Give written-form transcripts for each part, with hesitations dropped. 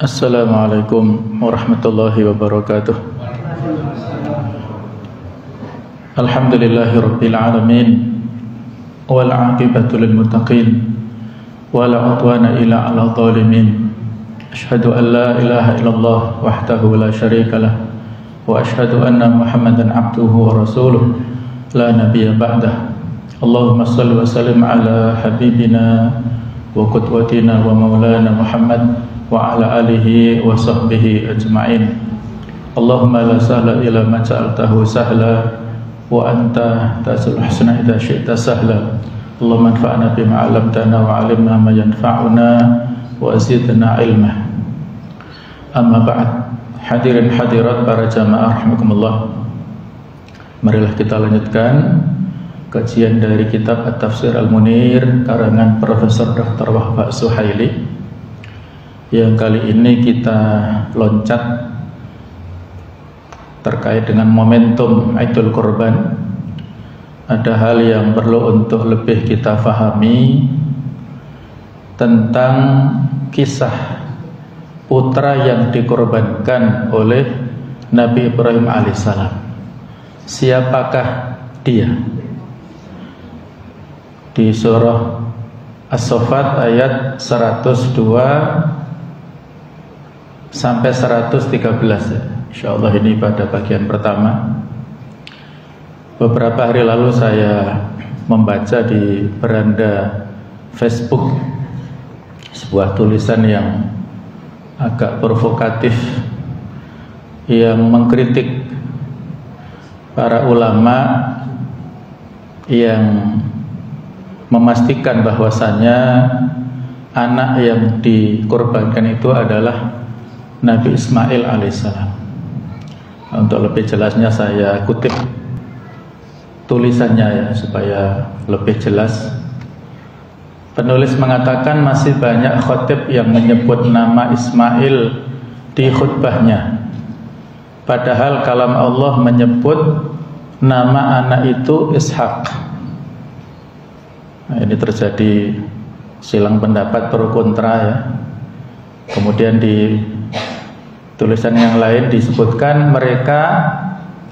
Assalamualaikum warahmatullahi wabarakatuh. Alhamdulillahirabbil alamin wal 'aqibatu lil muttaqin wala 'udwana illa 'alal zalimin. Asyhadu an la ilaha illallah wahdahu la syarikalah wa asyhadu anna Muhammadan 'abduhu wa rasuluh la nabiyya ba'dah. Allahumma shalli wa sallim ala habibina wa qudwatina wa maulana Muhammad wa ala alihi wa sahbihi ajma'in. Allahumma la sahla illa ma ja'altahu sahla wa anta ta'zul husna idza syi'ta sahla. Allahumma anfa'na bima 'allamtana wa 'allimna ma yanfa'una wa zidna ilma. Amma ba'd. Hadirin hadirat para jamaah rahimakumullah. Marilah kita lanjutkan kajian dari kitab At-Tafsir Al-Munir karangan Profesor Dr. Wahbah Suhaili. Yang kali ini kita loncat terkait dengan momentum Idul Kurban. Ada hal yang perlu untuk lebih kita fahami tentang kisah putra yang dikorbankan oleh Nabi Ibrahim alaihissalam. Siapakah dia? Di surah As-Saffat ayat 102 sampai 113 ya. Insyaallah ini pada bagian pertama. Beberapa hari lalu saya membaca di beranda Facebook sebuah tulisan yang agak provokatif yang mengkritik para ulama yang memastikan bahwasanya anak yang dikorbankan itu adalah Nabi Ismail alaihissalam. Untuk lebih jelasnya saya kutip tulisannya ya supaya lebih jelas. Penulis mengatakan masih banyak khotib yang menyebut nama Ismail di khutbahnya. Padahal kalam Allah menyebut nama anak itu Ishak. Nah, ini terjadi silang pendapat pro kontra ya. Kemudian di tulisan yang lain disebutkan mereka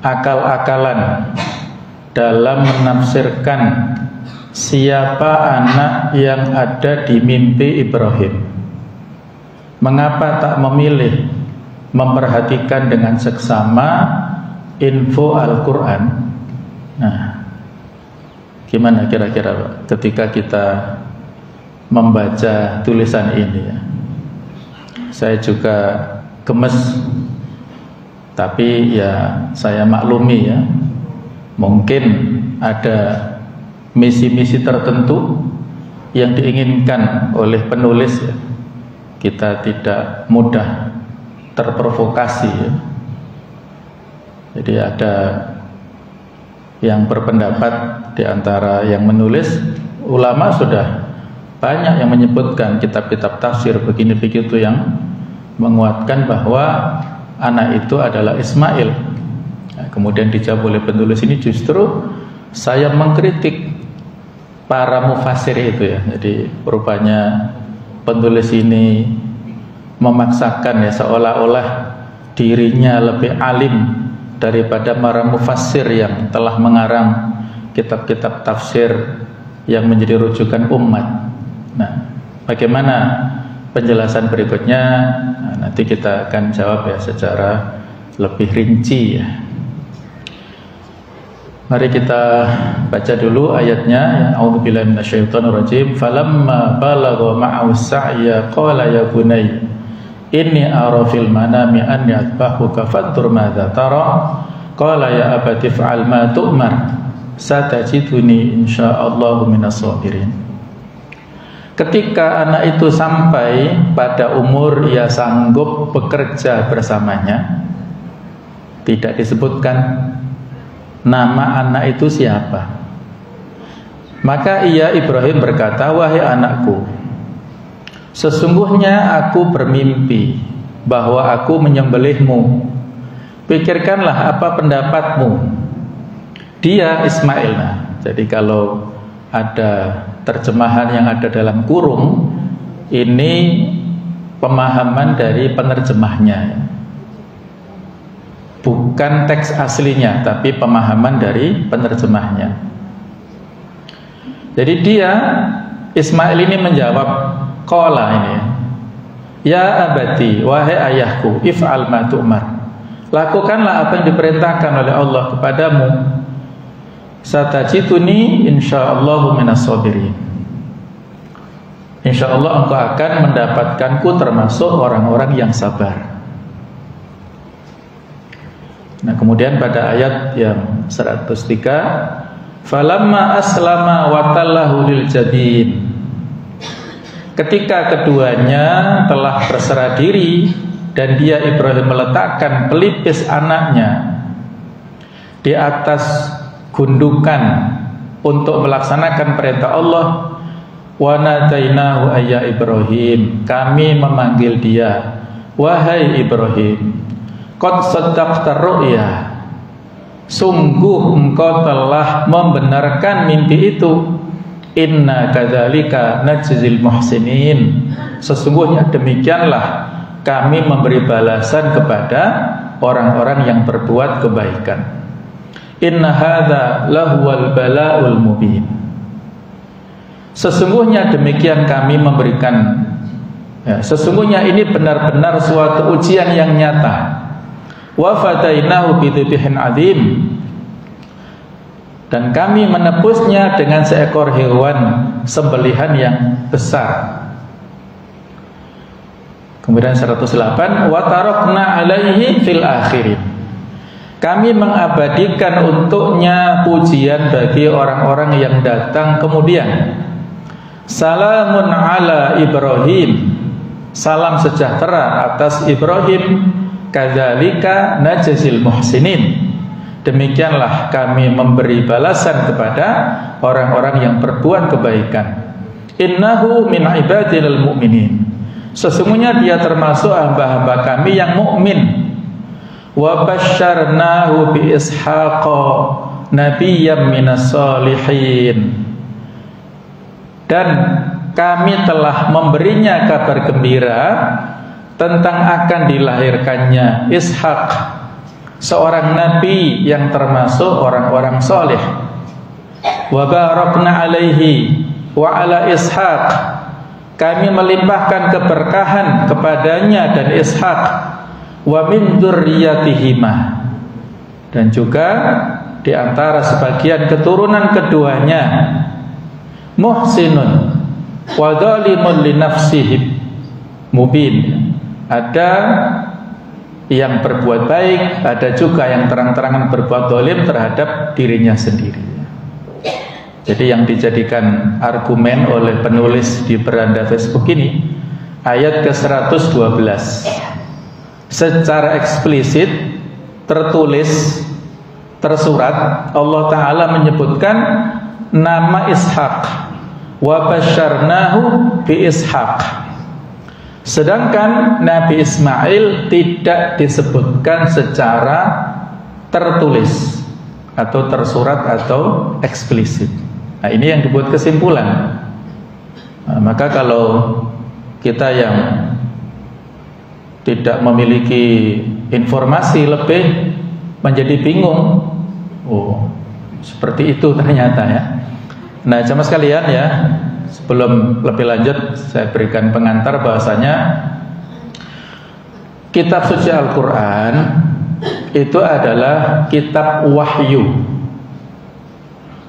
akal-akalan dalam menafsirkan siapa anak yang ada di mimpi Ibrahim. Mengapa tak memilih memperhatikan dengan seksama info Al-Quran? Nah, gimana kira-kira Pak ketika kita membaca tulisan ini ya? Saya juga gemes, tapi ya saya maklumi ya, mungkin ada misi-misi tertentu yang diinginkan oleh penulis ya. Kita tidak mudah terprovokasi ya. Jadi ada yang berpendapat di antara yang menulis, ulama sudah banyak yang menyebutkan kitab-kitab tafsir begini begitu yang menguatkan bahwa anak itu adalah Ismail. Nah, kemudian dijawab oleh penulis ini, justru saya mengkritik para mufasir itu ya. Jadi rupanya penulis ini memaksakan ya, seolah-olah dirinya lebih alim daripada para mufasir yang telah mengarang kitab-kitab tafsir yang menjadi rujukan umat. Nah, bagaimana penjelasan berikutnya? Nah, nanti kita akan jawab ya secara lebih rinci ya. Mari kita baca dulu ayatnya. A'udzubillahi minasyaitonirrajim. Falamma balagha ma'ahu sa'ya qala ya bunayya inni ara fil manami anni adbahuka fanzur madza tara. Qala ya abati if'al ma tu'mar satajiduni insyaallahu minas sabirin. Ketika anak itu sampai pada umur ia sanggup bekerja bersamanya, tidak disebutkan nama anak itu siapa. Maka ia Ibrahim berkata, wahai anakku, sesungguhnya aku bermimpi bahwa aku menyembelihmu. Pikirkanlah apa pendapatmu. Dia Ismail. Nah, jadi kalau ada terjemahan yang ada dalam kurung ini pemahaman dari penerjemahnya, bukan teks aslinya, tapi pemahaman dari penerjemahnya. Jadi dia, Ismail ini menjawab, qala ini, ya abati, wahai ayahku, if'al ma tu'mar, lakukanlah apa yang diperintahkan oleh Allah kepadamu, satajiduni insyaallahu minas sabirin, insyaallah engkau akan mendapatkanku termasuk orang-orang yang sabar. Nah, kemudian pada ayat yang 103, falamma aslama wa tallahu lil jabin, ketika keduanya telah berserah diri dan dia Ibrahim meletakkan pelipis anaknya di atas gundukan untuk melaksanakan perintah Allah, wa nadainahu ayya Ibrahim, kami memanggil dia, wahai Ibrahim, qad saddaqta ru'ya, sungguh engkau telah membenarkan mimpi itu, inna kadzalika najzil muhsinin, sesungguhnya demikianlah kami memberi balasan kepada orang-orang yang berbuat kebaikan. Inna hadza lahuwal bala'ul mubin, sesungguhnya demikian kami memberikan, ya, sesungguhnya ini benar-benar suatu ujian yang nyata. Wa fadainahu bidzibhin adzim, dan kami menebusnya dengan seekor hewan sembelihan yang besar. Kemudian 108, wa tarakna alaihi fil akhirin, kami mengabadikan untuknya pujian bagi orang-orang yang datang kemudian. Salamun ala Ibrahim, salam sejahtera atas Ibrahim, kadzalika najzil muhsinin, demikianlah kami memberi balasan kepada orang-orang yang berbuat kebaikan. Innahu min ibadil mu'minin, sesungguhnya dia termasuk hamba-hamba kami yang mukmin. Wa basyarnahu bi ishaqa nabiyyam minas solihin, dan kami telah memberinya kabar gembira tentang akan dilahirkannya Ishak, seorang nabi yang termasuk orang-orang soleh. Wa barakna alaihi wa ala Ishak, kami melimpahkan keberkahan kepadanya dan Ishak. Wa min dzurriyyatihima, dan juga di antara sebagian keturunan keduanya, muhsinun wa dzalimun li nafsihi mubin, ada yang berbuat baik, ada juga yang terang-terangan berbuat zalim terhadap dirinya sendiri. Jadi yang dijadikan argumen oleh penulis di beranda Facebook ini, ayat ke-112 secara eksplisit tertulis, tersurat, Allah Ta'ala menyebutkan nama Ishak, wa basyarnahu bi Ishak. Sedangkan Nabi Ismail tidak disebutkan secara tertulis atau tersurat atau eksplisit. Nah, ini yang dibuat kesimpulan. Nah, maka kalau kita yang tidak memiliki informasi lebih menjadi bingung, oh seperti itu ternyata ya. Nah, jamaah sekalian ya, sebelum lebih lanjut saya berikan pengantar bahwasanya kitab suci Al-Quran itu adalah kitab wahyu,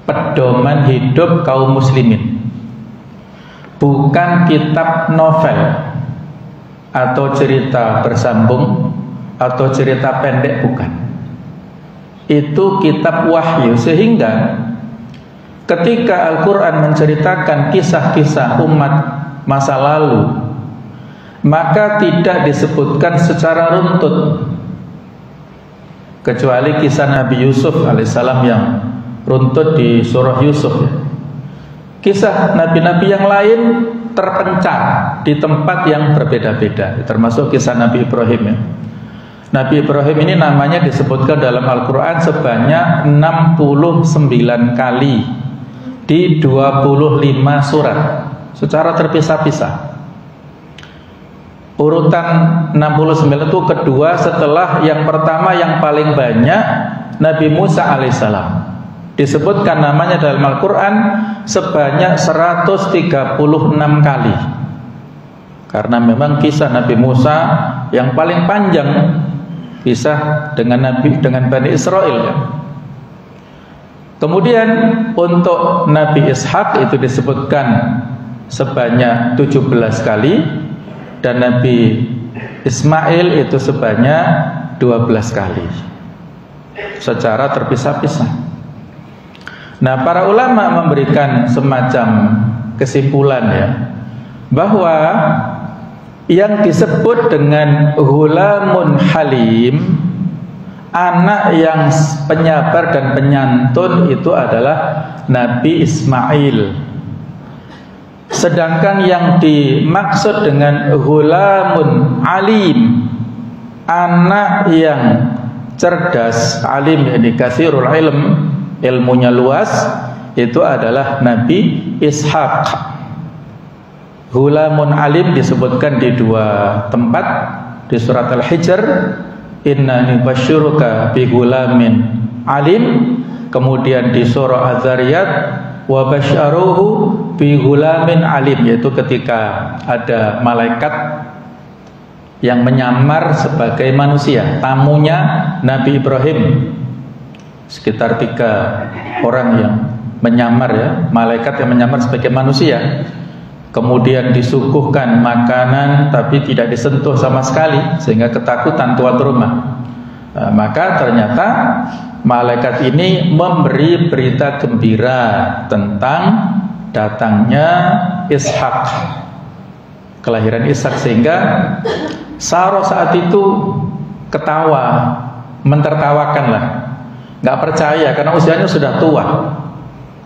pedoman hidup kaum muslimin, bukan kitab novel atau cerita bersambung atau cerita pendek, bukan. Itu kitab wahyu, sehingga ketika Al-Quran menceritakan kisah-kisah umat masa lalu, maka tidak disebutkan secara runtut, kecuali kisah Nabi Yusuf alaihissalam yang runtut di surah Yusuf. Kisah nabi-nabi yang lain terpencar di tempat yang berbeda-beda, termasuk kisah Nabi Ibrahim ya. Nabi Ibrahim ini namanya disebutkan dalam Al-Quran sebanyak 69 kali di 25 surat secara terpisah-pisah. Urutan 69 itu kedua setelah yang pertama yang paling banyak, Nabi Musa alaihissalam. Disebutkan namanya dalam Al-Quran sebanyak 136 kali. Karena memang kisah Nabi Musa yang paling panjang, kisah dengan Bani Israel ya. Kemudian untuk Nabi Ishak itu disebutkan sebanyak 17 kali, dan Nabi Ismail itu sebanyak 12 kali secara terpisah-pisah. Nah, para ulama memberikan semacam kesimpulan ya, bahwa yang disebut dengan ghulamun halim, anak yang penyabar dan penyantun, itu adalah Nabi Ismail. Sedangkan yang dimaksud dengan ghulamun alim, anak yang cerdas, alim yakni katsirul ilm, ilmunya luas, itu adalah Nabi Ishak. Ghulamun alim disebutkan di dua tempat, di surat Al-Hijr, inna nubasyiruka bi ghulamin alim, kemudian di surah Az-Zariyat, wa basyaruhu bi ghulamin alim, yaitu ketika ada malaikat yang menyamar sebagai manusia, tamunya Nabi Ibrahim, sekitar 3 orang yang menyamar ya, malaikat yang menyamar sebagai manusia, kemudian disuguhkan makanan tapi tidak disentuh sama sekali sehingga ketakutan tuan rumah. Maka ternyata malaikat ini memberi berita gembira tentang datangnya Ishak, kelahiran Ishak, sehingga Sarah saat itu ketawa, mentertawakan lah, nggak percaya karena usianya sudah tua.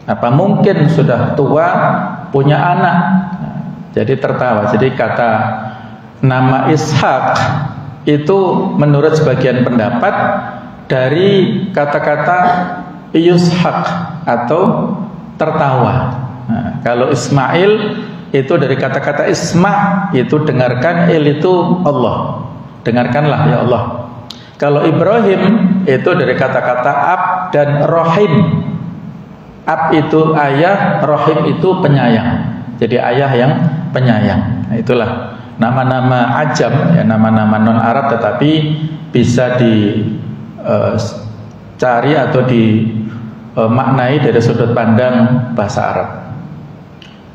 Apa mungkin sudah tua punya anak? Jadi tertawa. Jadi kata nama Ishak itu menurut sebagian pendapat dari kata-kata yushak atau tertawa. Nah, kalau Ismail itu dari kata-kata isma, itu dengarkan, il itu Allah, dengarkanlah ya Allah. Kalau Ibrahim itu dari kata-kata ab dan rohim. Ab itu ayah, rohim itu penyayang. Jadi ayah yang penyayang. Nah, itulah nama-nama ajam ya, nama-nama non Arab tetapi bisa dicari atau dimaknai dari sudut pandang bahasa Arab.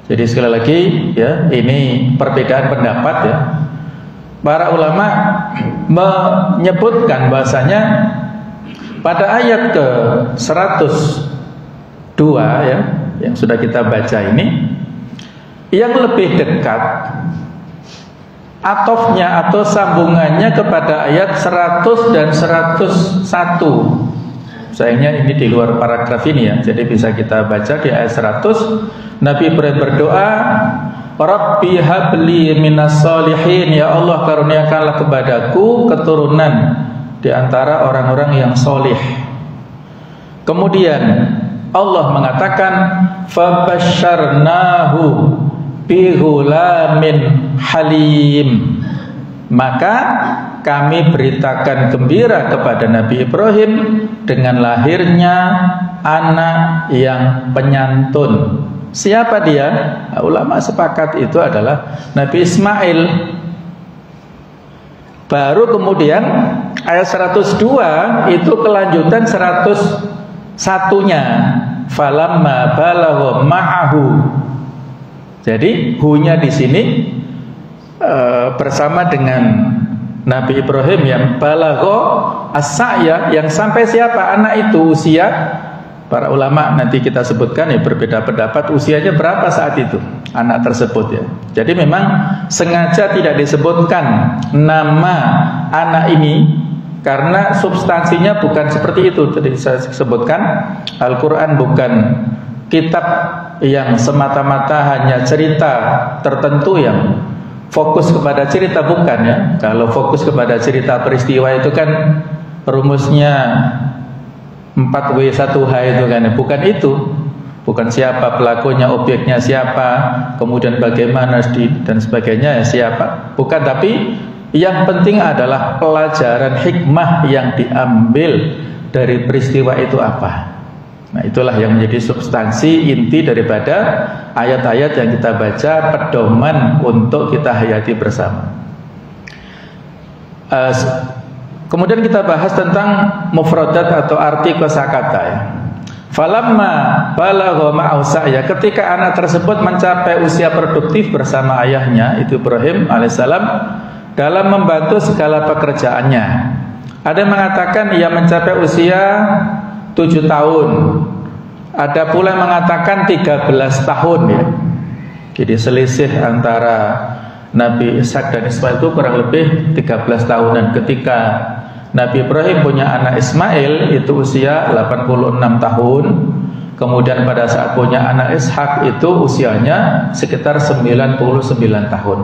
Jadi sekali lagi ya, ini perbedaan pendapat ya. Para ulama menyebutkan bahasanya pada ayat ke 102 ya, yang sudah kita baca ini, yang lebih dekat atofnya atau sambungannya kepada ayat 100 dan 101. Sayangnya ini di luar paragraf ini ya, jadi bisa kita baca di ayat 100. Nabi Ibrahim berdoa, Rabbi habli minas solihin, ya Allah karuniakanlah kepadaku keturunan di antara orang-orang yang solih. Kemudian Allah mengatakan, fabasyarnahu bihulamin halim, maka kami beritakan gembira kepada Nabi Ibrahim dengan lahirnya anak yang penyantun. Siapa dia? Nah, ulama sepakat itu adalah Nabi Ismail. Baru kemudian ayat 102 itu kelanjutan 101-nya, falamma balagha ma'ahu. Jadi hunya di sini bersama dengan Nabi Ibrahim yang balagha as-sa'ya, yang sampai siapa anak itu usia. Para ulama nanti kita sebutkan ya, berbeda pendapat usianya berapa saat itu anak tersebut ya. Jadi memang sengaja tidak disebutkan nama anak ini karena substansinya bukan seperti itu. Jadi saya sebutkan Al-Quran bukan kitab yang semata-mata hanya cerita tertentu yang fokus kepada cerita, bukan ya. Kalau fokus kepada cerita peristiwa itu kan rumusnya 4W1H itu kan, bukan itu. bukan siapa pelakunya, objeknya siapa, kemudian bagaimana dan sebagainya siapa, bukan, tapi yang penting adalah pelajaran hikmah yang diambil dari peristiwa itu apa. Nah, itulah yang menjadi substansi inti daripada ayat-ayat yang kita baca, pedoman untuk kita hayati bersama. Kemudian kita bahas tentang mufradat atau arti kosakata ya. Falamma balagha ma'ahu sa'ya, ketika anak tersebut mencapai usia produktif bersama ayahnya itu Ibrahim alaihissalam dalam membantu segala pekerjaannya. Ada yang mengatakan ia mencapai usia 7 tahun. Ada pula yang mengatakan 13 tahun ya. Jadi selisih antara Nabi Ishak dan Ismail itu kurang lebih 13 tahunan. Ketika Nabi Ibrahim punya anak Ismail itu usia 86 tahun. Kemudian pada saat punya anak Ishak itu usianya sekitar 99 tahun.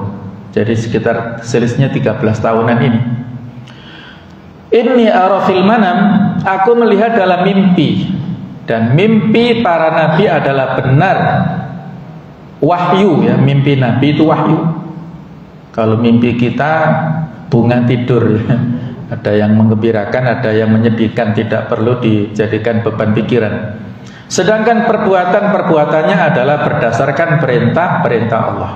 Jadi sekitar selisihnya 13 tahunan ini. Inni ara fil manam, aku melihat dalam mimpi. Dan mimpi para nabi adalah benar. Wahyu ya, mimpi nabi itu wahyu. Kalau mimpi kita bunga tidur ya. Ada yang menggembirakan, ada yang menyedihkan, tidak perlu dijadikan beban pikiran. Sedangkan perbuatan-perbuatannya adalah berdasarkan perintah-perintah Allah.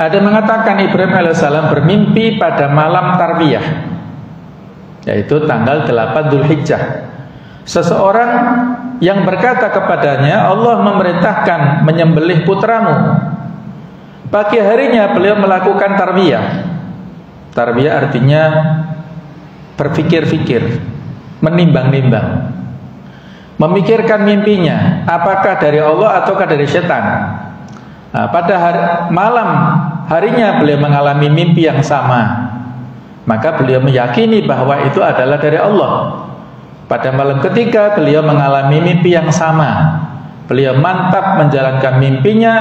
Ada yang mengatakan Ibrahim alaihissalam bermimpi pada malam Tarwiyah, yaitu tanggal 8 Dzulhijjah. Seseorang yang berkata kepadanya, Allah memerintahkan menyembelih putramu. Pagi harinya beliau melakukan Tarwiyah. Tarwiyah artinya berpikir-pikir, menimbang-nimbang, memikirkan mimpinya, apakah dari Allah ataukah dari setan. Nah, pada malam harinya beliau mengalami mimpi yang sama, maka beliau meyakini bahwa itu adalah dari Allah. Pada malam ketiga beliau mengalami mimpi yang sama, beliau mantap menjalankan mimpinya,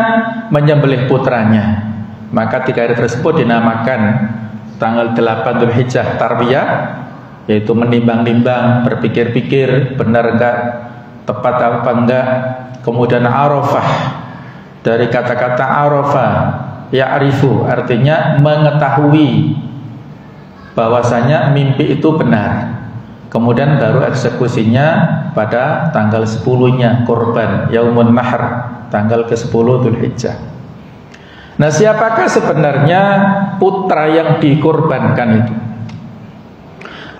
menyembelih putranya. Maka 3 hari tersebut dinamakan tanggal 8 Dzulhijjah Tarwiyah, yaitu menimbang-nimbang, berpikir-pikir benar enggak, tepat apa enggak. Kemudian Arafah, dari kata-kata Arafa, ya'rifu artinya mengetahui bahwasanya mimpi itu benar. Kemudian baru eksekusinya pada tanggal 10-nya Kurban Yaumun Nahr, tanggal ke-10 Dzulhijjah. Nah, siapakah sebenarnya putra yang dikorbankan itu?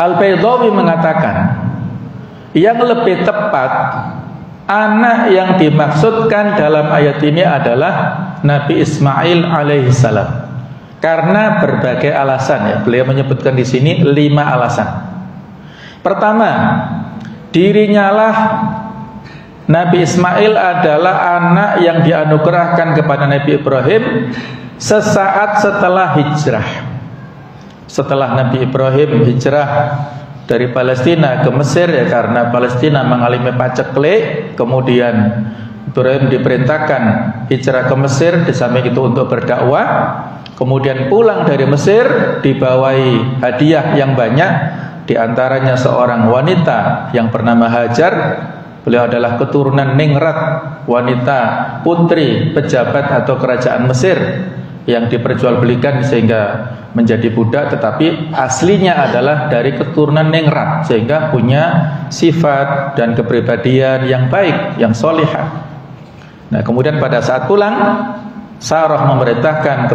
Al-Baydawi mengatakan yang lebih tepat, anak yang dimaksudkan dalam ayat ini adalah Nabi Ismail alaihissalam. Karena berbagai alasan ya, beliau menyebutkan di sini 5 alasan. Pertama, dirinya lah Nabi Ismail adalah anak yang dianugerahkan kepada Nabi Ibrahim sesaat setelah hijrah. Setelah Nabi Ibrahim hijrah dari Palestina ke Mesir ya, karena Palestina mengalami paceklik, kemudian Ibrahim diperintahkan hijrah ke Mesir, di samping itu untuk berdakwah. Kemudian pulang dari Mesir dibawahi hadiah yang banyak, di antaranya seorang wanita yang bernama Hajar. Beliau adalah keturunan Ningrat, wanita putri pejabat atau kerajaan Mesir yang diperjualbelikan sehingga menjadi budak, tetapi aslinya adalah dari keturunan Ningrat sehingga punya sifat dan kepribadian yang baik, yang solihah. Nah, kemudian pada saat pulang, Sarah memerintahkan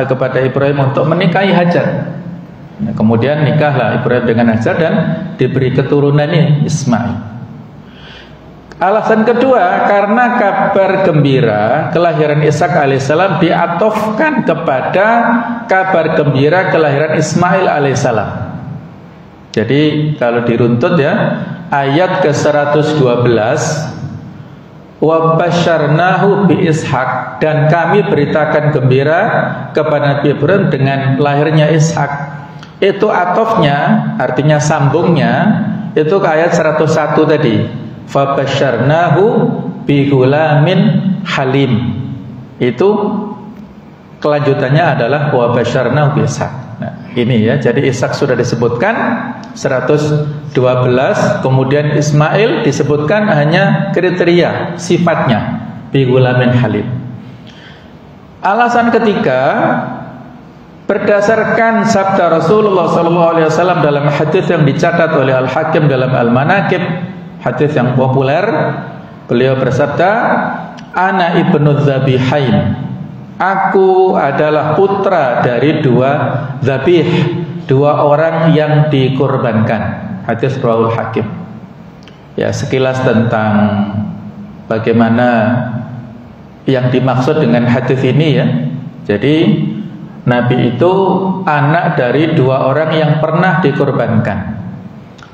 kepada Ibrahim untuk menikahi Hajar. Nah, kemudian nikahlah Ibrahim dengan Hajar dan diberi keturunan ini Ismail. Alasan kedua, karena kabar gembira kelahiran Ishak alaihissalam diatofkan kepada kabar gembira kelahiran Ismail alaihissalam. Jadi kalau diruntut ya, ayat ke-112, wa basyarnahu bi Ishak, dan kami beritakan gembira kepada Nabi Ibrahim dengan lahirnya Ishak. Itu atofnya, artinya sambungnya, itu ke ayat 101 tadi. Fa basyarnahu bi ghulamin halim. Itu kelanjutannya adalah wa basyarnahu bi Ishak. Nah, ini ya. Jadi Ishak sudah disebutkan 112, kemudian Ismail disebutkan hanya kriteria sifatnya, bi ghulamin halim. Alasan ketiga, berdasarkan sabda Rasulullah SAW dalam hadis yang dicatat oleh Al-Hakim dalam Al-Manaqib, hadis yang populer, beliau bersabda, ana ibnu Zabihain, aku adalah putra dari dua zabih, dua orang yang dikorbankan. Hadis riwayat Hakim. Ya, sekilas tentang bagaimana yang dimaksud dengan hadis ini ya. Jadi Nabi itu anak dari dua orang yang pernah dikorbankan.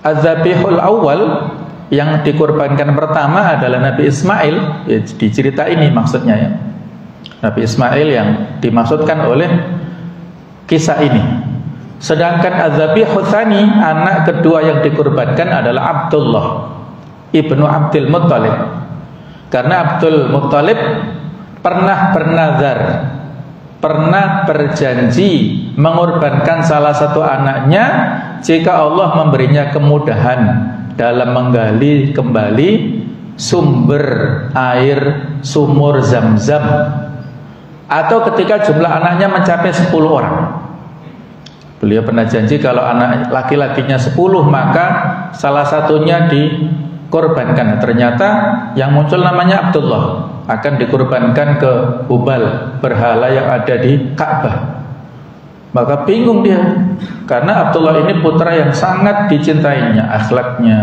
Az-zabihul awal, yang dikorbankan pertama adalah Nabi Ismail ya, di cerita ini maksudnya ya. Nabi Ismail yang dimaksudkan oleh kisah ini. Sedangkan Az-zabihul tsani, anak kedua yang dikorbankan adalah Abdullah ibnu Abdul Muttalib. Karena Abdul Muttalib pernah bernazar, pernah berjanji mengorbankan salah satu anaknya jika Allah memberinya kemudahan dalam menggali kembali sumber air sumur Zam-Zam, atau ketika jumlah anaknya mencapai 10 orang. Beliau pernah janji kalau anak laki-lakinya 10 maka salah satunya dikorbankan. Ternyata yang muncul namanya Abdullah, akan dikorbankan ke Hubal, berhala yang ada di Ka'bah. Maka bingung dia, karena Abdullah ini putra yang sangat dicintainya, akhlaknya,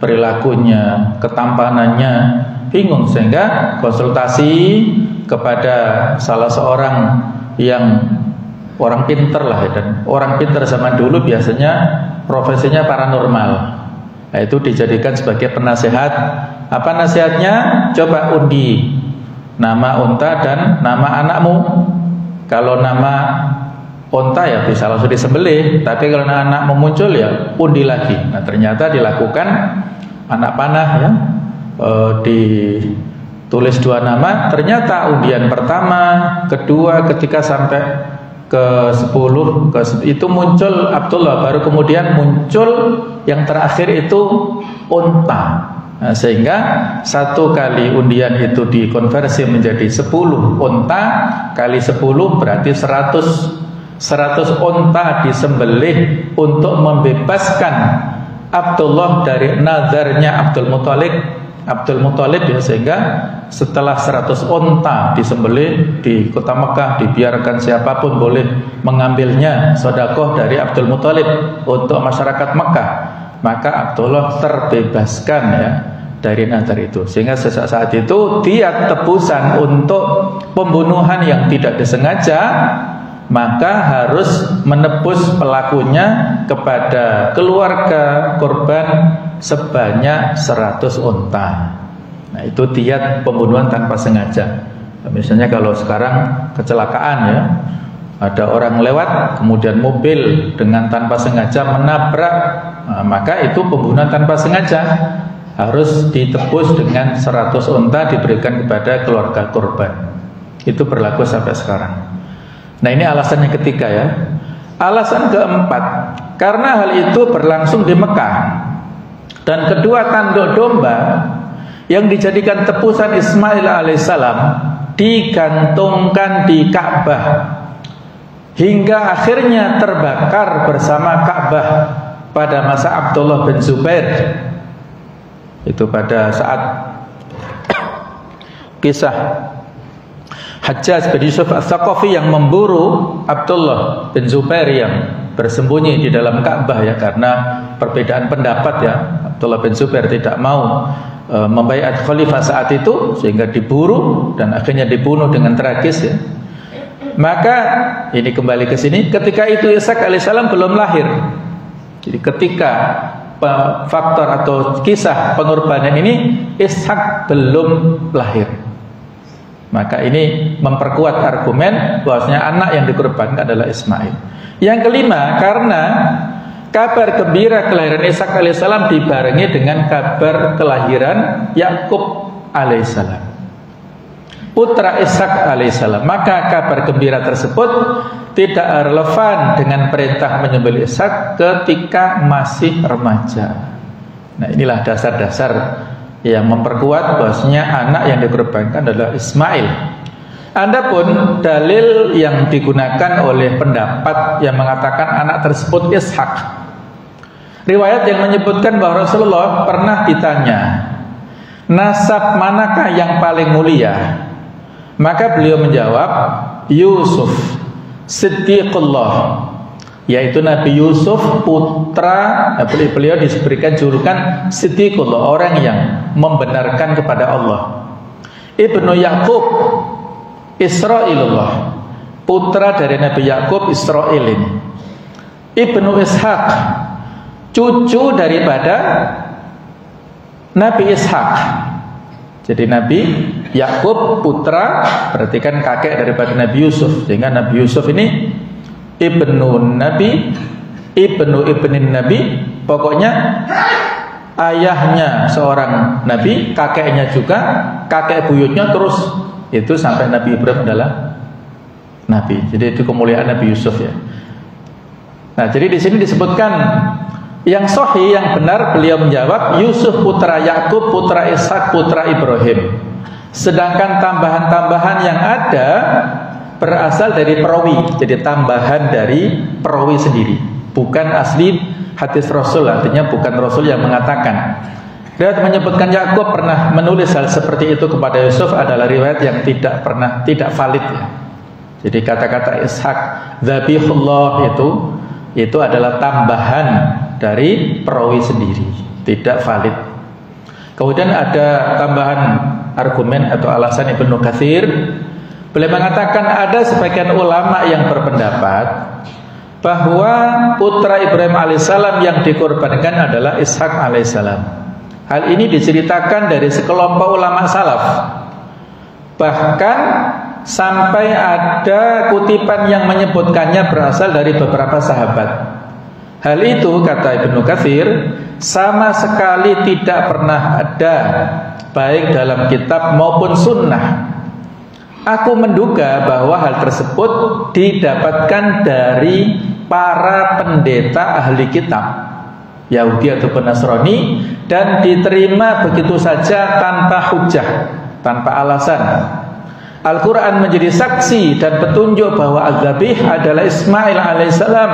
perilakunya, ketampanannya. Bingung, sehingga konsultasi kepada salah seorang yang orang pinter lah, dan orang pinter zaman dulu biasanya profesinya paranormal. Nah, itu dijadikan sebagai penasehat. Apa nasihatnya? Coba undi nama unta dan nama anakmu. Kalau nama unta ya bisa langsung disembelih, tapi kalau nama anakmu muncul ya undi lagi. Nah, ternyata dilakukan anak panah ya, ditulis 2 nama. Ternyata undian pertama, kedua, ketika sampai ke 10 itu muncul Abdullah, baru kemudian muncul yang terakhir itu unta. Nah, sehingga 1 kali undian itu dikonversi menjadi 10 unta, kali 10 berarti 100 unta disembelih untuk membebaskan Abdullah dari nazarnya Abdul Muttalib ya, sehingga setelah 100 unta disembelih di kota Mekah, dibiarkan siapapun boleh mengambilnya sedekah dari Abdul Muttalib untuk masyarakat Mekah, maka Abdullah terbebaskan ya dari nazar itu. Sehingga saat itu diat tebusan untuk pembunuhan yang tidak disengaja, maka harus menebus pelakunya kepada keluarga korban sebanyak 100 unta. Nah, itu diat pembunuhan tanpa sengaja. Misalnya kalau sekarang kecelakaan ya, ada orang lewat, kemudian mobil dengan tanpa sengaja menabrak, nah, maka itu pembunuhan tanpa sengaja, harus ditebus dengan 100 unta diberikan kepada keluarga korban. Itu berlaku sampai sekarang. Nah, ini alasan yang ketiga ya. Alasan keempat, karena hal itu berlangsung di Mekah, dan kedua tanduk domba yang dijadikan tebusan Ismail alaihissalam digantungkan di Ka'bah hingga akhirnya terbakar bersama Ka'bah pada masa Abdullah bin Zubair. Itu pada saat kisah Hajjaj bin Yusuf Ats-Tsaqafi yang memburu Abdullah bin Zubair yang bersembunyi di dalam Ka'bah ya, karena perbedaan pendapat ya. Abdullah bin Zubair tidak mau membaiat khalifah saat itu, sehingga diburu dan akhirnya dibunuh dengan tragis ya. Maka ini kembali ke sini, ketika itu Ishak alaihissalam belum lahir. Jadi ketika faktor atau kisah pengorbanan ini, Ishak belum lahir. Maka ini memperkuat argumen bahwasanya anak yang dikorbankan adalah Ismail. Yang kelima, karena kabar gembira kelahiran Ishak alaihissalam dibarengi dengan kabar kelahiran Yakub alaihissalam, putra Ishak alaihissalam. Maka kabar gembira tersebut tidak relevan dengan perintah menyembelih Ishak ketika masih remaja. Nah, inilah dasar-dasar yang memperkuat bahwasanya anak yang dikorbankan adalah Ismail. Adapun dalil yang digunakan oleh pendapat yang mengatakan anak tersebut Ishak, riwayat yang menyebutkan bahwa Rasulullah pernah ditanya, nasab manakah yang paling mulia? Maka beliau menjawab, Yusuf Siddiqullah, yaitu Nabi Yusuf putra, beliau diberikan julukan Siddiqullah, orang yang membenarkan kepada Allah. Ibnu Yakub Israilullah, putra dari Nabi Yakub Israil ini. Ibnu Ishaq, cucu daripada Nabi Ishaq. Jadi Nabi Yakub putra, berarti kan kakek daripada Nabi Yusuf. Sehingga Nabi Yusuf ini ibnu Nabi, ibnin Nabi, pokoknya ayahnya seorang Nabi, kakeknya juga, kakek buyutnya, terus itu sampai Nabi Ibrahim adalah Nabi. Jadi itu kemuliaan Nabi Yusuf ya. Nah, jadi di sini disebutkan yang sahih, yang benar, beliau menjawab Yusuf putra Yakub, putra Ishak, putra Ibrahim. Sedangkan tambahan-tambahan yang ada berasal dari perawi, jadi tambahan dari perawi sendiri, bukan asli hadis Rasul, artinya bukan Rasul yang mengatakan. Riwayat menyebutkan Yakub pernah menulis hal seperti itu kepada Yusuf adalah riwayat yang tidak valid ya. Jadi kata-kata Ishak Dzabihullah itu adalah tambahan dari perawi sendiri, tidak valid. Kemudian ada tambahan argumen atau alasan Ibnu Katsir. Beliau mengatakan ada sebagian ulama yang berpendapat bahwa putra Ibrahim alaihissalam yang dikorbankan adalah Ishak alaihissalam. Hal ini diceritakan dari sekelompok ulama salaf. Bahkan sampai ada kutipan yang menyebutkannya berasal dari beberapa sahabat. Hal itu, kata Ibnu Katsir, sama sekali tidak pernah ada baik dalam kitab maupun sunnah. Aku menduga bahwa hal tersebut didapatkan dari para pendeta ahli kitab Yahudi ataupun Nasrani dan diterima begitu saja tanpa hujah, tanpa alasan. Al-Quran menjadi saksi dan petunjuk bahwa Az-Zabih adalah Ismail alaihissalam,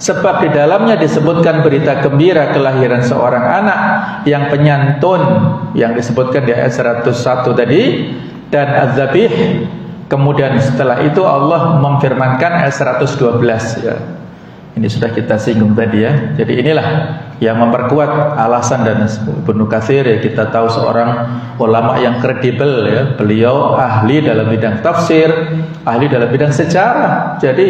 sebab di dalamnya disebutkan berita gembira kelahiran seorang anak yang penyantun yang disebutkan di ayat 101 tadi, dan Az-Zabih. Kemudian setelah itu Allah memfirmankan ayat 112 ya. Ini sudah kita singgung tadi ya. Jadi inilah yang memperkuat alasan dan Ibnu Katsir ya, kita tahu seorang ulama yang kredibel ya. Beliau ahli dalam bidang tafsir, ahli dalam bidang sejarah. Jadi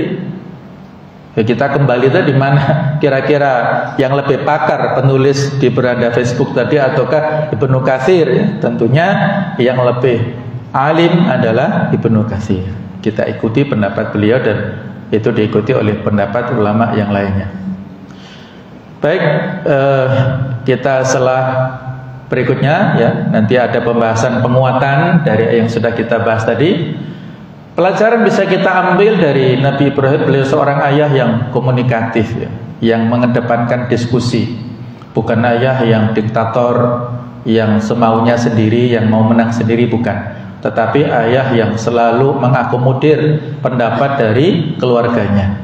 ya, kita kembali tadi mana kira-kira yang lebih pakar, penulis di beranda Facebook tadi ataukah Ibnu Katsir ya? Tentunya yang lebih alim adalah Ibnu Katsir. Kita ikuti pendapat beliau dan itu diikuti oleh pendapat ulama yang lainnya. Baik, kita setelah berikutnya ya, nanti ada pembahasan penguatan dari yang sudah kita bahas tadi. Pelajaran bisa kita ambil dari Nabi Ibrahim, beliau seorang ayah yang komunikatif ya, yang mengedepankan diskusi, bukan ayah yang diktator, yang semaunya sendiri, yang mau menang sendiri, bukan. Tetapi ayah yang selalu mengakomodir pendapat dari keluarganya.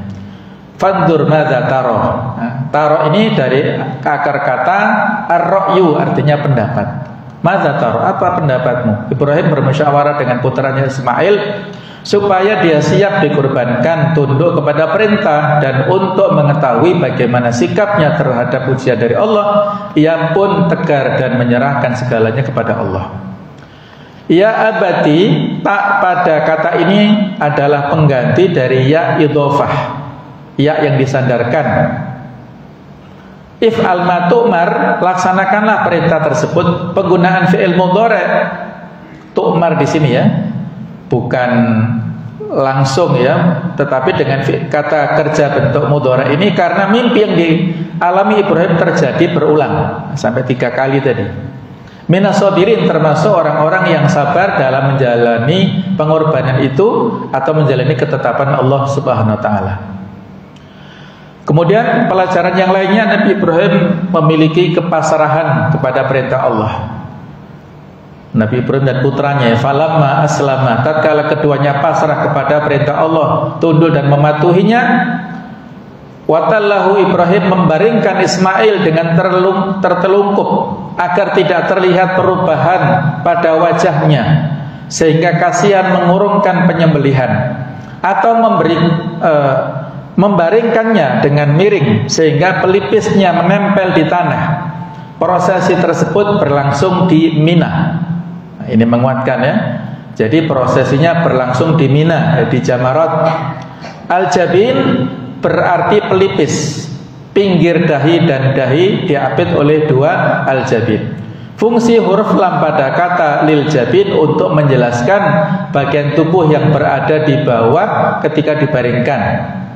Fandur madza taro. Taro ini dari akar kata ar-ra'yu, artinya pendapat. Madza taro, apa pendapatmu? Ibrahim bermusyawarah dengan putranya Ismail supaya dia siap dikorbankan, tunduk kepada perintah, dan untuk mengetahui bagaimana sikapnya terhadap ujian dari Allah, ia pun tegar dan menyerahkan segalanya kepada Allah. Ya abati, tak pada kata ini adalah pengganti dari ya idhofah, ya yang disandarkan. If'al ma tu'mar, laksanakanlah perintah tersebut. Penggunaan fi'il mudhari' tu'mar di sini ya, bukan langsung ya, tetapi dengan kata kerja bentuk mudhari' ini karena mimpi yang dialami Ibrahim terjadi berulang sampai 3 kali tadi. Minasabirin, termasuk orang-orang yang sabar dalam menjalani pengorbanan itu atau menjalani ketetapan Allah Subhanahu wa taala. Kemudian pelajaran yang lainnya, Nabi Ibrahim memiliki kepasrahan kepada perintah Allah. Nabi Ibrahim dan putranya, falamma aslama, tatkala keduanya pasrah kepada perintah Allah, tunduk dan mematuhinya, watallahu, Ibrahim membaringkan Ismail dengan tertelungkup agar tidak terlihat perubahan pada wajahnya, sehingga kasihan mengurungkan penyembelihan, atau membaringkannya dengan miring sehingga pelipisnya menempel di tanah. Prosesi tersebut berlangsung di Mina. Nah, ini menguatkan ya. Jadi prosesinya berlangsung di Mina, di Jamarat. Al-Jabin berarti pelipis, pinggir dahi dan dahi diapit oleh dua al-jabin. Fungsi huruf lam pada kata lil jabin untuk menjelaskan bagian tubuh yang berada di bawah ketika dibaringkan.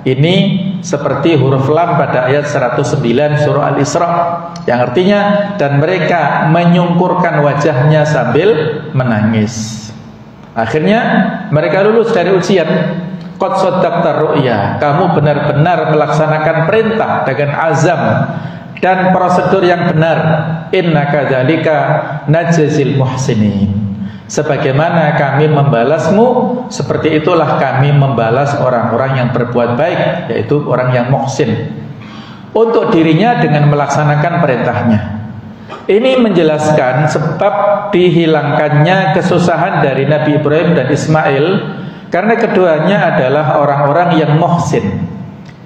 Ini seperti huruf lam pada ayat 109 surah Al-Isra yang artinya, dan mereka menyungkurkan wajahnya sambil menangis. Akhirnya mereka lulus dari ujian. Qad shaddaqta ru'ya, kamu benar-benar melaksanakan perintah dengan azam dan prosedur yang benar. Innaka dzalika najzil muhsinin, sebagaimana kami membalasmu, seperti itulah kami membalas orang-orang yang berbuat baik, yaitu orang yang muhsin, untuk dirinya dengan melaksanakan perintahnya. Ini menjelaskan sebab dihilangkannya kesusahan dari Nabi Ibrahim dan Ismail, karena keduanya adalah orang-orang yang muhsin.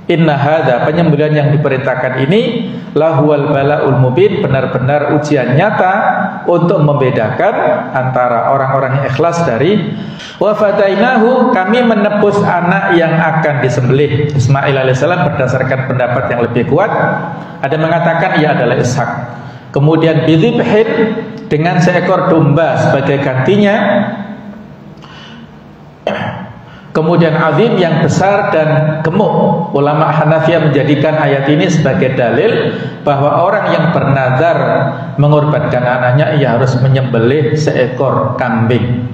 Inna hadza, penyembelihan yang diperintahkan ini, lahuwal balaul mubin, benar-benar ujian nyata untuk membedakan antara orang-orang yang ikhlas dari wa fadainahu, kami menebus anak yang akan disembelih Ismail alaihissalam. Berdasarkan pendapat yang lebih kuat, ada mengatakan ia adalah Ishak. Kemudian bidzibhin, dengan seekor domba sebagai gantinya. Kemudian azim, yang besar dan gemuk. Ulama Hanafiyah menjadikan ayat ini sebagai dalil bahwa orang yang bernazar mengorbankan anaknya, ia harus menyembelih seekor kambing.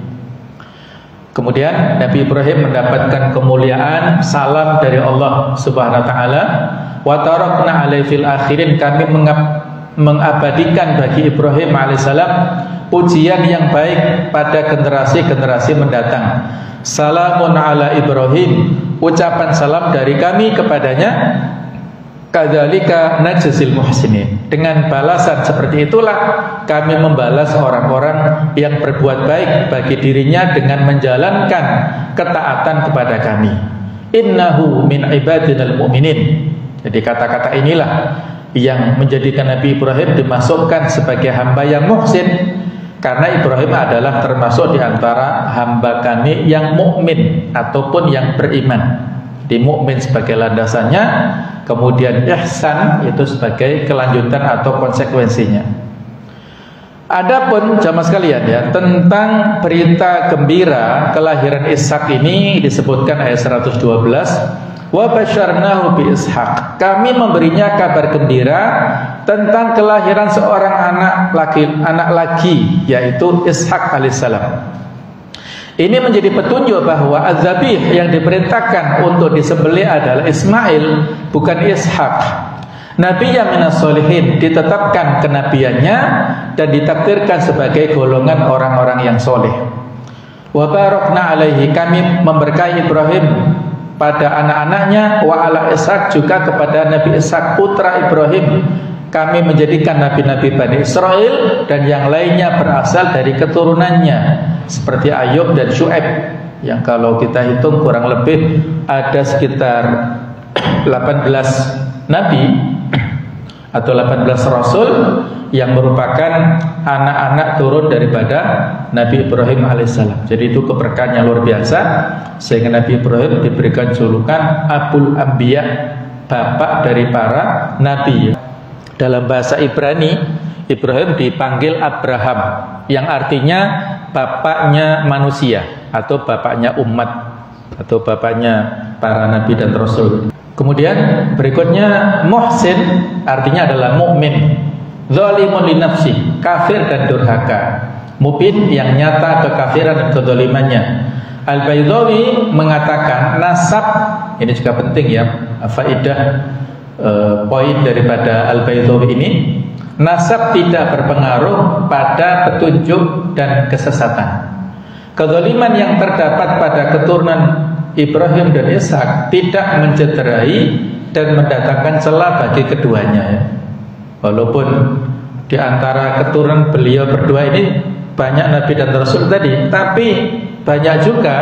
Kemudian Nabi Ibrahim mendapatkan kemuliaan salam dari Allah Subhanahu wa taala. Wa tarakna alaihi fil akhirin, kami mengabadikan bagi Ibrahim alaihissalam pujian yang baik pada generasi-generasi mendatang. Salamun ala Ibrahim, ucapan salam dari kami kepadanya. Kadzalika najzil muhsinin, dengan balasan seperti itulah kami membalas orang-orang yang berbuat baik bagi dirinya dengan menjalankan ketaatan kepada kami. Innahu min ibadinal mu'minin. Jadi kata-kata inilah yang menjadikan Nabi Ibrahim dimasukkan sebagai hamba yang muhsin, karena Ibrahim adalah termasuk di antara hamba kami yang mukmin ataupun yang beriman. Di mukmin sebagai landasannya, kemudian ihsan itu sebagai kelanjutan atau konsekuensinya. Adapun jamaah sekalian ya, tentang berita gembira kelahiran Ishak ini disebutkan ayat 112. Wa basyarnahu bi Ishaq, kami memberinya kabar gembira tentang kelahiran seorang anak laki, yaitu Ishak alaihissalam. Ini menjadi petunjuk bahwa az-zabih yang diperintahkan untuk disembelih adalah Ismail, bukan Ishak. Nabi yang minas solihin, ditetapkan kenabiannya dan ditakdirkan sebagai golongan orang-orang yang soleh. Wa barakna alaihi, kami memberkahi Ibrahim pada anak-anaknya, wa ala Ishak, juga kepada Nabi Ishak putra Ibrahim. Kami menjadikan nabi-nabi Bani Israel dan yang lainnya berasal dari keturunannya, seperti Ayub dan Syu'aib, yang kalau kita hitung kurang lebih ada sekitar 18 nabi atau 18 rasul yang merupakan anak-anak turun daripada Nabi Ibrahim alaihissalam. Jadi itu keberkahan yang luar biasa, sehingga Nabi Ibrahim diberikan julukan Abul Anbiya, bapak dari para nabi. Dalam bahasa Ibrani, Ibrahim dipanggil Abraham, yang artinya bapaknya manusia atau bapaknya umat atau bapaknya para nabi dan rasul. Kemudian berikutnya muhsin, artinya adalah mukmin. zalimun li nafsi, kafir dan durhaka. Mubin yang nyata kekafiran dan kezalimannya. Al-Baydawi mengatakan nasab, ini juga penting ya, faedah poin daripada Al-Baydawi ini, nasab tidak berpengaruh pada petunjuk dan kesesatan. Kezaliman yang terdapat pada keturunan Ibrahim dan Ishak tidak mencederai dan mendatangkan celah bagi keduanya ya. Walaupun di antara keturunan beliau berdua ini banyak nabi dan rasul tadi, tapi banyak juga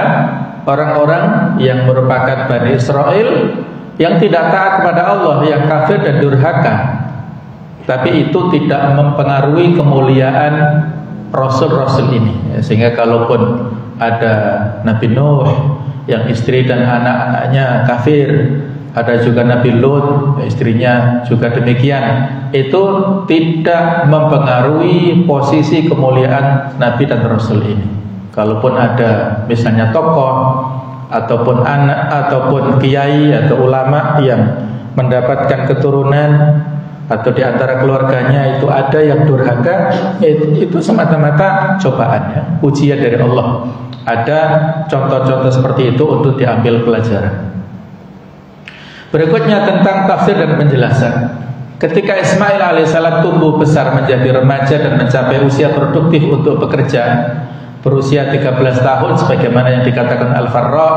orang-orang yang merupakan Bani Israel yang tidak taat kepada Allah, yang kafir dan durhaka. Tapi itu tidak mempengaruhi kemuliaan rasul-rasul ini. Sehingga kalaupun ada Nabi Nuh yang istri dan anak-anaknya kafir, ada juga Nabi Lut, istrinya juga demikian, itu tidak mempengaruhi posisi kemuliaan Nabi dan Rasul ini. Kalaupun ada misalnya tokoh ataupun anak ataupun kiai atau ulama yang mendapatkan keturunan atau di antara keluarganya itu ada yang durhaka, itu semata-mata cobaan ya, ujian dari Allah. Ada contoh-contoh seperti itu untuk diambil pelajaran. Berikutnya tentang tafsir dan penjelasan. Ketika Ismail alaihissalam tumbuh besar menjadi remaja dan mencapai usia produktif untuk bekerja, berusia 13 tahun sebagaimana yang dikatakan Al-Farra,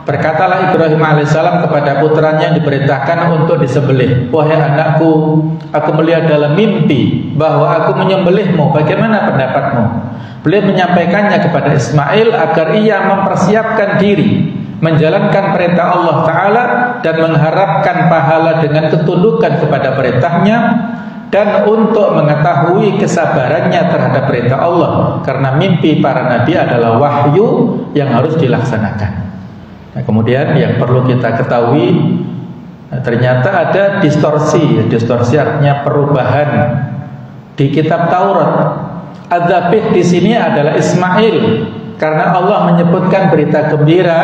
berkatalah Ibrahim alaihissalam kepada putranya yang diperintahkan untuk disembelih, "Wahai anakku, aku melihat dalam mimpi bahwa aku menyembelihmu, bagaimana pendapatmu?" Beliau menyampaikannya kepada Ismail agar ia mempersiapkan diri menjalankan perintah Allah Ta'ala dan mengharapkan pahala dengan ketundukan kepada perintahnya, dan untuk mengetahui kesabarannya terhadap perintah Allah, karena mimpi para nabi adalah wahyu yang harus dilaksanakan. Nah, kemudian yang perlu kita ketahui, ternyata ada distorsi. Distorsi artinya perubahan di kitab Taurat. Adzabih di sini adalah Ismail, karena Allah menyebutkan berita gembira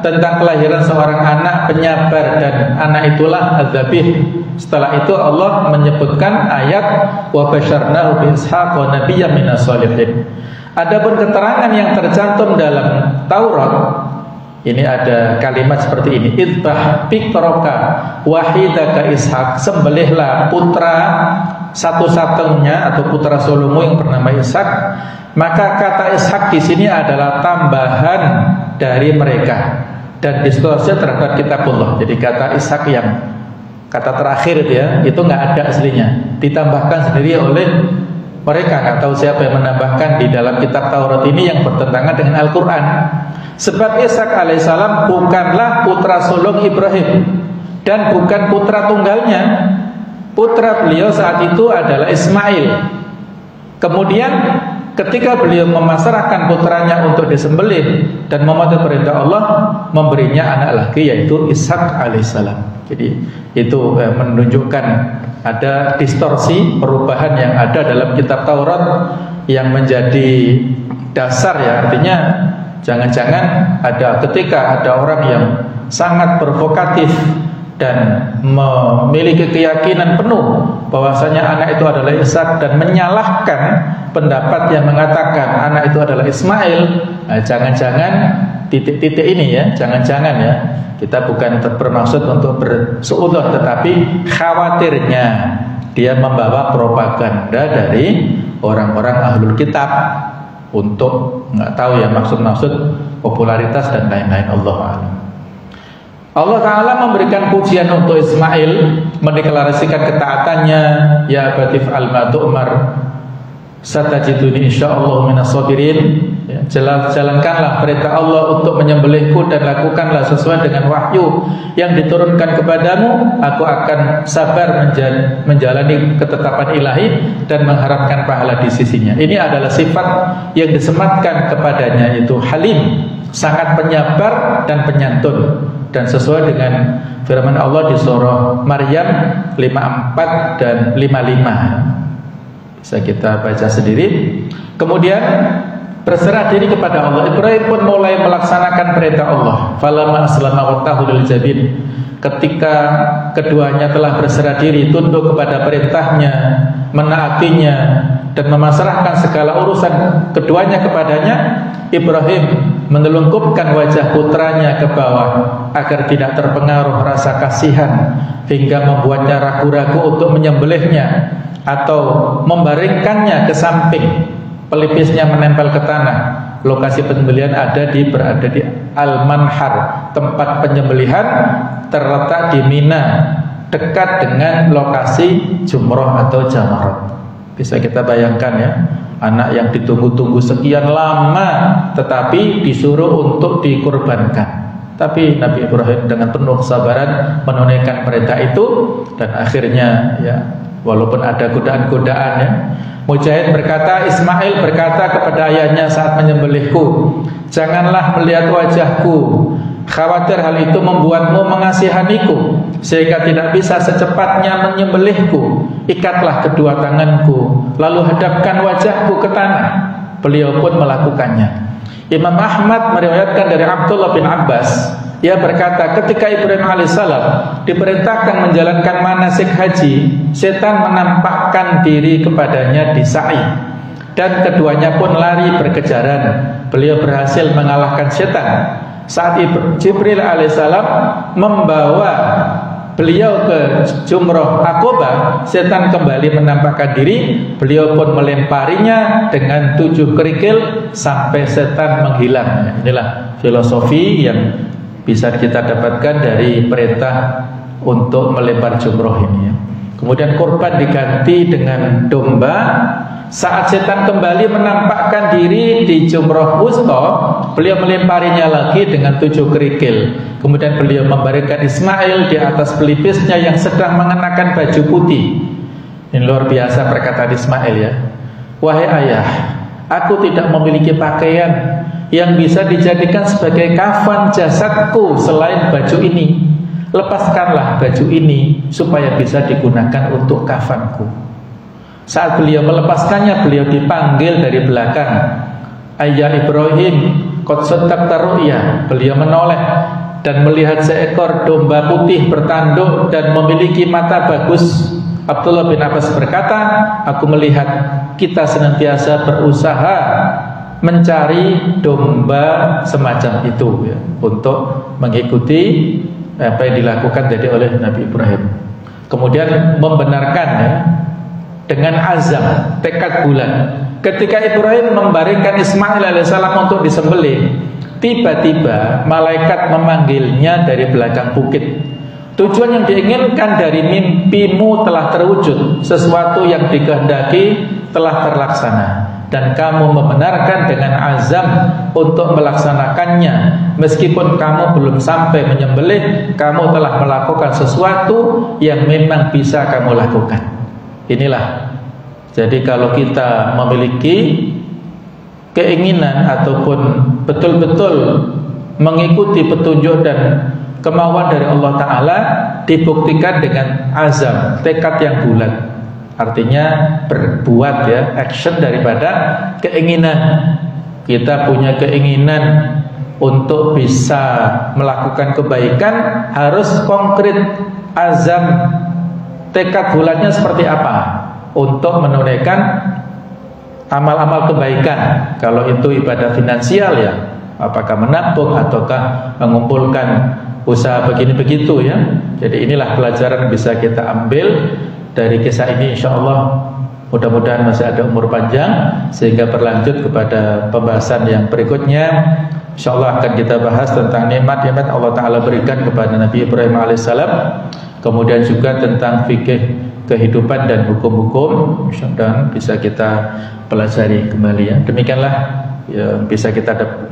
tentang kelahiran seorang anak penyabar, dan anak itulah Adzabih. Setelah itu Allah menyebutkan ayat wa basyarnahu bi Ishaq wa nabiyyan minas shalihin. Adapun keterangan yang tercantum dalam Taurat, ini ada kalimat seperti ini: idbah fikraka wahidaka Ishaq, sembelihlah putra satu-satunya atau putra sulungmu yang bernama Ishak. Maka kata Ishak di sini adalah tambahan dari mereka dan distorsi terhadap kitabullah. Jadi kata Ishak yang kata terakhir itu nggak ada aslinya, ditambahkan sendiri oleh mereka. Nggak tahu siapa yang menambahkan di dalam kitab Taurat ini yang bertentangan dengan Al-Quran. Sebab Ishak alaihissalam bukanlah putra sulung Ibrahim dan bukan putra tunggalnya. Putra beliau saat itu adalah Ismail. Kemudian ketika beliau memasrahkan putranya untuk disembelih dan mematuhi perintah Allah, memberinya anak lagi yaitu Ishak alaihissalam. Jadi itu menunjukkan ada distorsi perubahan yang ada dalam kitab Taurat yang menjadi dasar ya. Artinya jangan-jangan ketika ada orang yang sangat provokatif dan memiliki keyakinan penuh bahwasanya anak itu adalah Ishak dan menyalahkan pendapat yang mengatakan anak itu adalah Ismail, jangan-jangan titik-titik ini ya, jangan-jangan ya, kita bukan bermaksud untuk bersuudzon, tetapi khawatirnya dia membawa propaganda dari orang-orang ahlul kitab untuk nggak tahu ya maksud-maksud popularitas dan lain-lain. Allahu a'lam. Allah Ta'ala memberikan pujian untuk Ismail, mendeklarasikan ketaatannya, ya batif al-matu'mar satajiduni insyaallah minas sabirin. Jalankanlah perintah Allah untuk menyembelihku dan lakukanlah sesuai dengan wahyu yang diturunkan kepadamu. Aku akan sabar menjalani ketetapan ilahi dan mengharapkan pahala di sisinya. Ini adalah sifat yang disematkan kepadanya, yaitu halim, sangat penyabar dan penyantun, dan sesuai dengan firman Allah di surah Maryam 54 dan 55. Bisa kita baca sendiri. Kemudian berserah diri kepada Allah. Ibrahim pun mulai melaksanakan perintah Allah. Falamma aslama wa tahu lil jabin. Ketika keduanya telah berserah diri, tunduk kepada perintahnya menaatinya dan memasrahkan segala urusan keduanya kepadanya, Ibrahim menelungkupkan wajah putranya ke bawah agar tidak terpengaruh rasa kasihan hingga membuatnya ragu-ragu untuk menyembelihnya atau membaringkannya ke samping, pelipisnya menempel ke tanah. Lokasi penyembelihan berada di Al-Manhar, tempat penyembelihan terletak di Mina, dekat dengan lokasi jumroh atau jamarat. Bisa kita bayangkan ya, anak yang ditunggu-tunggu sekian lama tetapi disuruh untuk dikurbankan. Tapi Nabi Ibrahim dengan penuh kesabaran menunaikan perintah itu, dan akhirnya ya, walaupun ada godaan-godaan ya, Mujahid berkata, Ismail berkata kepada ayahnya saat menyembelihku, janganlah melihat wajahku, khawatir hal itu membuatmu mengasihaniku sehingga tidak bisa secepatnya menyembelihku. Ikatlah kedua tanganku, lalu hadapkan wajahku ke tanah. Beliau pun melakukannya. Imam Ahmad meriwayatkan dari Abdullah bin Abbas, ia berkata, ketika Ibrahim alaihissalam diperintahkan menjalankan manasik haji, setan menampakkan diri kepadanya di sa'i, dan keduanya pun lari berkejaran. Beliau berhasil mengalahkan setan. Saat Jibril alaihissalam membawa beliau ke Jumroh Aqobah, setan kembali menampakkan diri. Beliau pun melemparinya dengan 7 kerikil sampai setan menghilang. Inilah filosofi yang bisa kita dapatkan dari perintah untuk melempar jumroh ini ya. Kemudian kurban diganti dengan domba. Saat setan kembali menampakkan diri di jumroh wusta, beliau melemparinya lagi dengan 7 kerikil. Kemudian beliau membaringkan Ismail di atas pelipisnya yang sedang mengenakan baju putih. Ini luar biasa perkataan Ismail ya. Wahai ayah, aku tidak memiliki pakaian yang bisa dijadikan sebagai kafan jasadku selain baju ini. Lepaskanlah baju ini supaya bisa digunakan untuk kafanku. Saat beliau melepaskannya, beliau dipanggil dari belakang. Ayah Ibrahim, qad saddaqta ru'ya. Beliau menoleh dan melihat seekor domba putih bertanduk dan memiliki mata bagus. Abdullah bin Abbas berkata, aku melihat kita senantiasa berusaha mencari domba semacam itu ya, untuk mengikuti apa yang dilakukan tadi oleh Nabi Ibrahim. Kemudian membenarkan ya, dengan azam, tekad bulat. Ketika Ibrahim membaringkan Ismail alaihissalam untuk disembelih, tiba-tiba malaikat memanggilnya dari belakang bukit. Tujuan yang diinginkan dari mimpimu telah terwujud, sesuatu yang dikehendaki telah terlaksana, dan kamu membenarkan dengan azam untuk melaksanakannya. Meskipun kamu belum sampai menyembelih, kamu telah melakukan sesuatu yang memang bisa kamu lakukan. Inilah, jadi kalau kita memiliki keinginan ataupun betul-betul mengikuti petunjuk dan kemauan dari Allah Ta'ala, dibuktikan dengan azam, tekad yang bulat. Artinya berbuat ya, action daripada keinginan. Kita punya keinginan untuk bisa melakukan kebaikan, harus konkret, azam, tekad bulatnya seperti apa untuk menunaikan amal-amal kebaikan. Kalau itu ibadah finansial ya, apakah menabung ataukah mengumpulkan usaha begini begitu ya. Jadi inilah pelajaran yang bisa kita ambil dari kisah ini. InsyaAllah mudah-mudahan masih ada umur panjang sehingga berlanjut kepada pembahasan yang berikutnya. InsyaAllah akan kita bahas tentang nikmat-nikmat Allah Ta'ala berikan kepada Nabi Ibrahim alaihissalam, kemudian juga tentang fikih kehidupan dan hukum-hukum, dan bisa kita pelajari kembali ya. Demikianlah yang bisa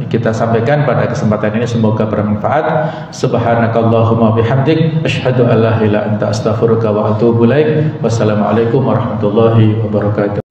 kita sampaikan pada kesempatan ini, semoga bermanfaat. Subhanakallahumma bihamdik, asyhadu an la ilaha illa anta, astaghfiruka wa atubu ilaik. Wassalamualaikum warahmatullahi wabarakatuh.